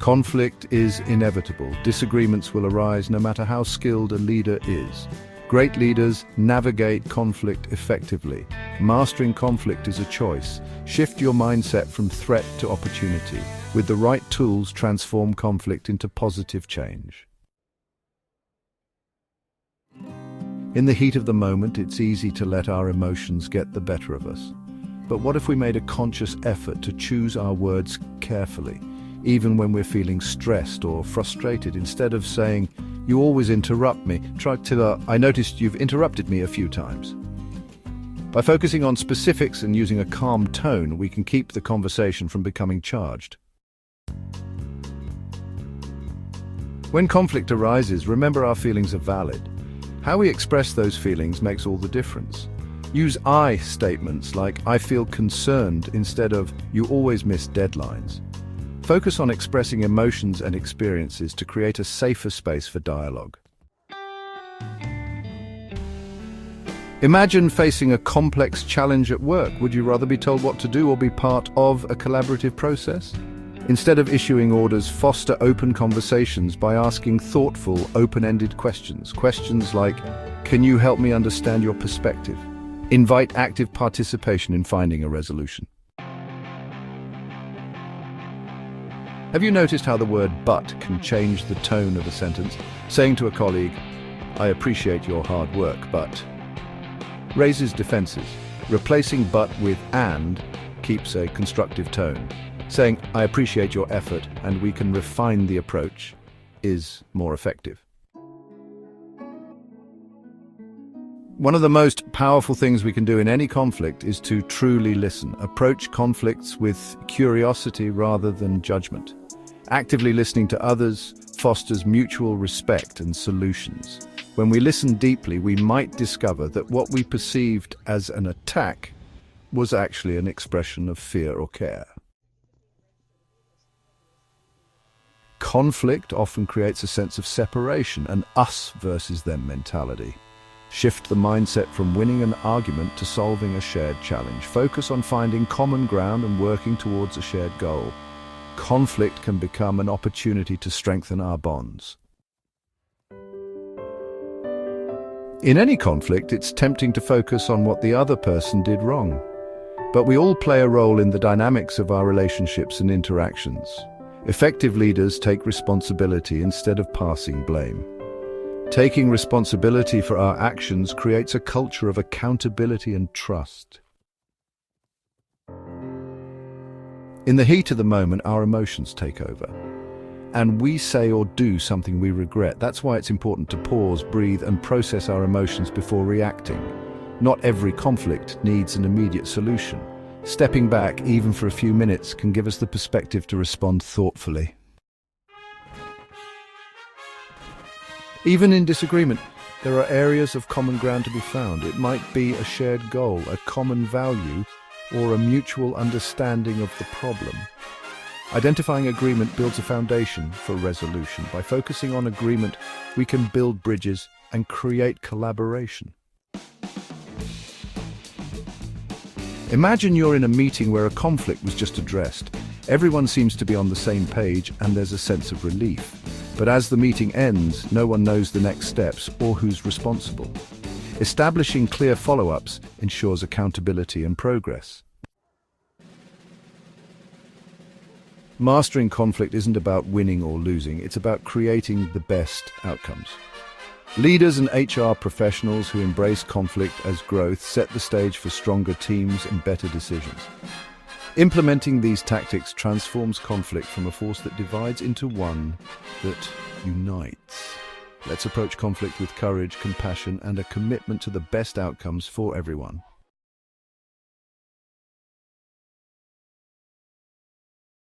Conflict is inevitable. Disagreements will arise no matter how skilled a leader is. Great leaders navigate conflict effectively. Mastering conflict is a choice. Shift your mindset from threat to opportunity. With the right tools, transform conflict into positive change. In the heat of the moment, it's easy to let our emotions get the better of us. But what if we made a conscious effort to choose our words carefully, even when we're feeling stressed or frustrated? Instead of saying, "You always interrupt me," try to, "I noticed you've interrupted me a few times." By focusing on specifics and using a calm tone, we can keep the conversation from becoming charged. When conflict arises, remember our feelings are valid. How we express those feelings makes all the difference. Use I statements like, "I feel concerned," instead of, "You always miss deadlines." Focus on expressing emotions and experiences to create a safer space for dialogue. Imagine facing a complex challenge at work. Would you rather be told what to do or be part of a collaborative process? Instead of issuing orders, foster open conversations by asking thoughtful, open-ended questions. Questions like, "Can you help me understand your perspective?" Invite active participation in finding a resolution. Have you noticed how the word "but" can change the tone of a sentence? Saying to a colleague, "I appreciate your hard work, but," raises defenses. Replacing "but" with "and" keeps a constructive tone. Saying, "I appreciate your effort and we can refine the approach," is more effective. One of the most powerful things we can do in any conflict is to truly listen. Approach conflicts with curiosity rather than judgment. Actively listening to others fosters mutual respect and solutions. When we listen deeply, we might discover that what we perceived as an attack was actually an expression of fear or care. Conflict often creates a sense of separation, an us versus them mentality. Shift the mindset from winning an argument to solving a shared challenge. Focus on finding common ground and working towards a shared goal. Conflict can become an opportunity to strengthen our bonds. In any conflict, it's tempting to focus on what the other person did wrong. But we all play a role in the dynamics of our relationships and interactions. Effective leaders take responsibility instead of passing blame. Taking responsibility for our actions creates a culture of accountability and trust. In the heat of the moment, our emotions take over, and we say or do something we regret. That's why it's important to pause, breathe, and process our emotions before reacting. Not every conflict needs an immediate solution. Stepping back, even for a few minutes, can give us the perspective to respond thoughtfully. Even in disagreement, there are areas of common ground to be found. It might be a shared goal, a common value, or a mutual understanding of the problem. Identifying agreement builds a foundation for resolution. By focusing on agreement, we can build bridges and create collaboration. Imagine you're in a meeting where a conflict was just addressed. Everyone seems to be on the same page and there's a sense of relief. But as the meeting ends, no one knows the next steps or who's responsible. Establishing clear follow-ups ensures accountability and progress. Mastering conflict isn't about winning or losing, it's about creating the best outcomes. Leaders and HR professionals who embrace conflict as growth set the stage for stronger teams and better decisions. Implementing these tactics transforms conflict from a force that divides into one that unites. Let's approach conflict with courage, compassion, and a commitment to the best outcomes for everyone.